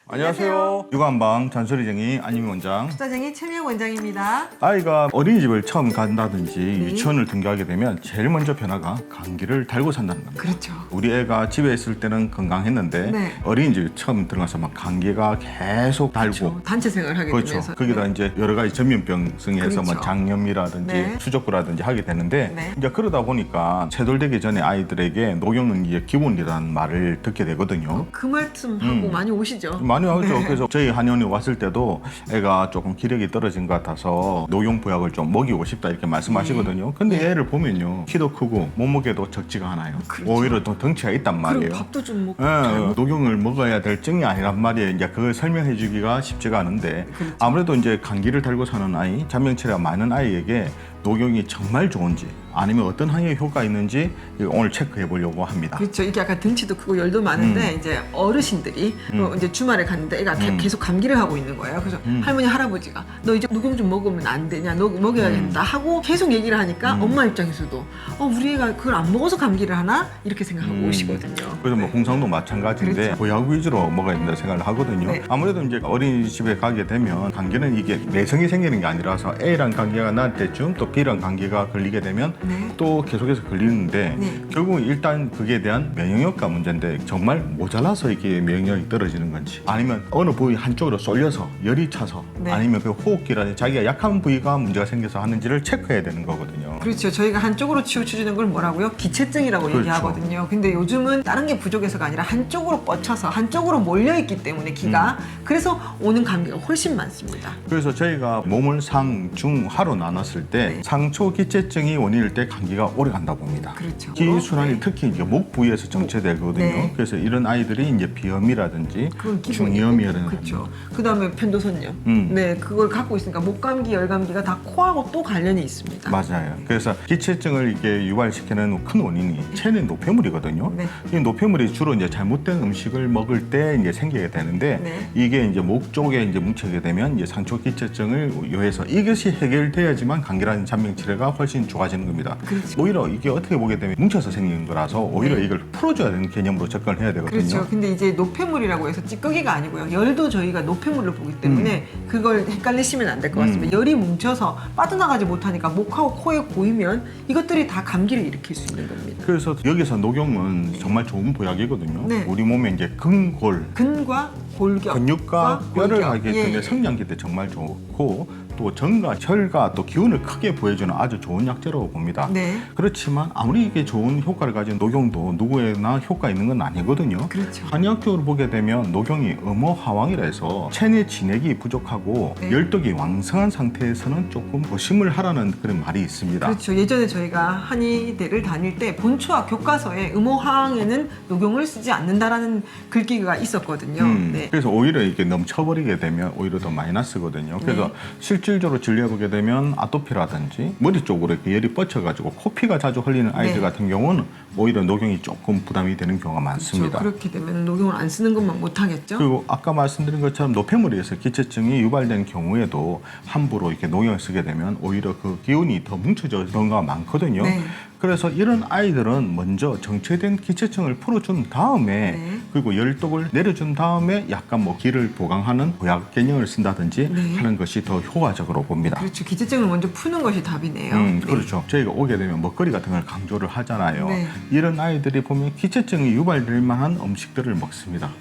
안녕하세요. 육아한방 잔소리쟁이 안유미 원장. 투자쟁이 최미영 원장입니다. 아이가 어린이집을 처음 간다든지 유치원을 등교하게 되면 제일 먼저 변화가 감기를 달고 산다는 겁니다. 그렇죠. 우리 애가 집에 있을 때는 건강했는데 네. 어린이집 처음 들어가서 막 감기가 계속 달고 그렇죠. 단체 생활을 하게 그렇죠. 되면서. 거기다 이제 여러 가지 전염병성에서 그렇죠. 뭐 장염이라든지 네. 수족구라든지 하게 되는데 네. 이제 그러다 보니까 세돌되기 전에 아이들에게 녹용은 이제 기본이라는 말을 듣게 되거든요. 그 말씀하고 많이 오시죠? 많이 하죠. 네. 그래서 저희 한의원에 왔을 때도 애가 조금 기력이 떨어진 것 같아서 녹용보약을 좀 먹이고 싶다 이렇게 말씀하시거든요. 근데 애를 보면요. 키도 크고 몸무게도 적지가 않아요. 그렇죠. 오히려 더 덩치가 있단 말이에요. 그럼 밥도 좀 먹고. 예, 녹용을 먹어야 될 증이 아니란 말이에요. 이제 그걸 설명해 주기가 쉽지가 않은데 그렇죠. 아무래도 이제 감기를 달고 사는 아이, 잔병치레가 많은 아이에게 녹용이 정말 좋은지 아니면 어떤 항해 효과가 있는지 오늘 체크해 보려고 합니다. 그렇죠. 이게 약간 등치도 크고 열도 많은데 이제 어르신들이 이제 주말에 갔는데 애가 계속 감기를 하고 있는 거예요. 그래서 할머니 할아버지가 너 이제 녹용 좀 먹으면 안 되냐, 너 먹여야 된다 하고 계속 얘기를 하니까 엄마 입장에서도 우리 애가 그걸 안 먹어서 감기를 하나 이렇게 생각하고 오시거든요. 그래서 뭐 네. 홍삼도 마찬가지인데 그렇죠. 보약 위주로 먹어야 된다 생각을 하거든요. 네. 아무래도 이제 어린이집에 가게 되면 감기는 이게 내성이 생기는 게 아니라서 A랑 감기가 날 때쯤 또 B랑 감기가 걸리게 되면 네. 또 계속해서 걸리는데 네. 결국 일단 그게 대한 면역력과 문제인데 정말 모자라서 이게 면역력이 떨어지는 건지 아니면 어느 부위 한쪽으로 쏠려서 열이 차서 네. 아니면 그 호흡기라든지 자기가 약한 부위가 문제가 생겨서 하는지를 체크해야 되는 거거든요. 그렇죠. 저희가 한쪽으로 치우쳐주는 걸 뭐라고요? 기체증이라고 그렇죠. 얘기하거든요. 근데 요즘은 다른 게 부족해서가 아니라 한쪽으로 뻗쳐서 한쪽으로 몰려있기 때문에 기가 그래서 오는 감기가 훨씬 많습니다. 그래서 저희가 몸을 상, 중, 하로 나눴을 때 네. 상초 기체증이 원인일 때 감기가 오래 간다고 봅니다. 그렇죠. 기순환이 네. 특히 이제 목 부위에서 정체되거든요. 네. 그래서 이런 아이들이 이제 비염이라든지 그건 기본이고. 중이염이라든지 그렇죠. 그다음에 편도선염. 음. 네, 그걸 갖고 있으니까 목감기, 열감기가 다 코하고 또 관련이 있습니다. 맞아요. 그래서 기체증을 이게 유발시키는 큰 원인이 체내 노폐물이거든요. 네. 이 노폐물이 주로 이제 잘못된 음식을 먹을 때 이제 생기게 되는데 네. 이게 이제 목 쪽에 이제 뭉치게 되면 이제 상초 기체증을 요해서 이것이 해결돼야지만 감기라는 잔병 치레가 훨씬 좋아지는 겁니다. 그렇죠. 오히려 이게 어떻게 보게 되면 뭉쳐서 생긴 거라서 오히려 네. 이걸 풀어줘야 되는 개념으로 접근을 해야 되거든요. 그렇죠. 근데 이제 노폐물이라고 해서 찌꺼기가 아니고요. 열도 저희가 노폐물로 보기 때문에 그걸 헷갈리시면 안 될 것 같습니다. 열이 뭉쳐서 빠져나가지 못하니까 목하고 코에 고이면 이것들이 다 감기를 일으킬 수 있는 겁니다. 그래서 여기서 녹용은 정말 좋은 보약이거든요. 네. 우리 몸에 이제 근골, 근과 골격, 근육과 뼈를 골격. 하게 되는 예, 예. 성장기 때 정말 좋고 또 정과 혈과 또 기운을 크게 보여주는 아주 좋은 약재라고 봅니다. 네. 그렇지만 아무리 이게 좋은 효과를 가진 녹용도 누구에나 효과 있는 건 아니거든요. 그렇죠. 한의학적으로 보게 되면 녹용이 음호하왕이라 해서 체내 진액이 부족하고 네. 열독이 왕성한 상태에서는 조금 조심을 하라는 그런 말이 있습니다. 그렇죠. 예전에 저희가 한의대를 다닐 때 본초학 교과서에 음호항에는 녹용을 쓰지 않는다라는 글귀가 있었거든요. 네. 그래서 오히려 이게 넘쳐버리게 되면 오히려 더 마이너스거든요. 그래서 네. 실질적으로 진료해보게 되면 아토피라든지 머리 쪽으로 이렇게 열이 뻗쳐가지고 코피가 자주 흘리는 아이들 네. 같은 경우는 오히려 녹용이 조금 부담이 되는 경우가 많습니다. 그렇죠. 그렇게 되면 녹용을 안 쓰는 것만 못하겠죠. 그리고 아까 말씀드린 것처럼 노폐물에 의해서 기체증이 유발된 경우에도 함부로 이렇게 녹용을 쓰게 되면 오히려 그 기운이 더 뭉쳐져 있는 경우가 많거든요. 네. 그래서 이런 아이들은 먼저 정체된 기체증을 풀어준 다음에 네. 그리고 열독을 내려준 다음에 약간 뭐 기를 보강하는 보약 개념을 쓴다든지 네. 하는 것이 더 효과적으로 봅니다. 그렇죠. 기체증을 먼저 푸는 것이 답이네요. 네. 그렇죠. 저희가 오게 되면 먹거리 같은 걸 강조를 하잖아요. 네. 이런 아이들이 보면 기체증이 유발될 만한 음식들을 먹습니다.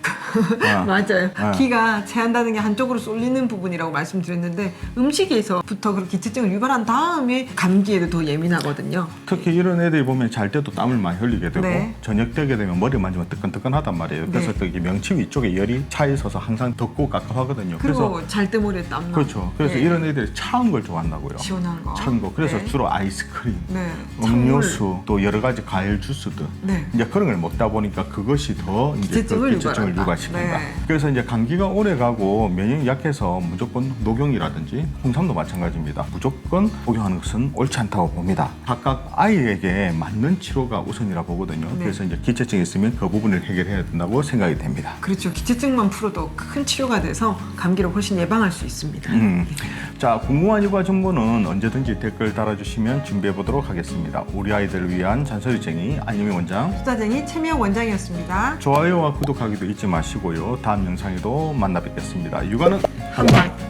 맞아요. 아. 기가 체한다는 게 한쪽으로 쏠리는 부분이라고 말씀드렸는데 음식에서부터 그런 기체증을 유발한 다음에 감기에도 더 예민하거든요. 특히 이런 애들이 보면 잘 때도 땀을 많이 흘리게 되고 네. 저녁 되게 되면 머리 만지면 뜨끈뜨끈하단 말이에요. 그래서 네. 또 이게 명치 위쪽에 열이 차 있어서 항상 덥고 깝깝하거든요. 그래서 그리고 잘 때 머리에 땀 나고. 그렇죠. 그래서 네. 이런 애들이 차운 걸 좋아한다고요. 시원한 거. 차은 거. 그래서 네. 주로 아이스크림, 네. 음료수, 또 여러 가지 과일 주스들. 네. 이제 그런 걸 먹다 보니까 그것이 더 이제 기체증을 그 기체증을 유발한다. 유발시킨다. 네. 그래서 이제 감기가 오래 가고 면역이 약해서 무조건 녹용이라든지 홍삼도 마찬가지입니다. 무조건 복용하는 것은 옳지 않다고 봅니다. 각각 아이에 기체증에게 맞는 치료가 우선이라 보거든요. 네. 그래서 이제 기체증이 있으면 그 부분을 해결해야 된다고 생각이 됩니다. 그렇죠. 기체증만 풀어도 큰 치료가 돼서 감기를 훨씬 예방할 수 있습니다. 자, 궁금한 일과 정보는 언제든지 댓글 달아주시면 준비해 보도록 하겠습니다. 우리 아이들을 위한 잔소리쟁이 안유미 원장, 수다쟁이 최미영 원장이었습니다. 좋아요와 구독하기도 잊지 마시고요. 다음 영상에도 만나 뵙겠습니다. 육아는 한방.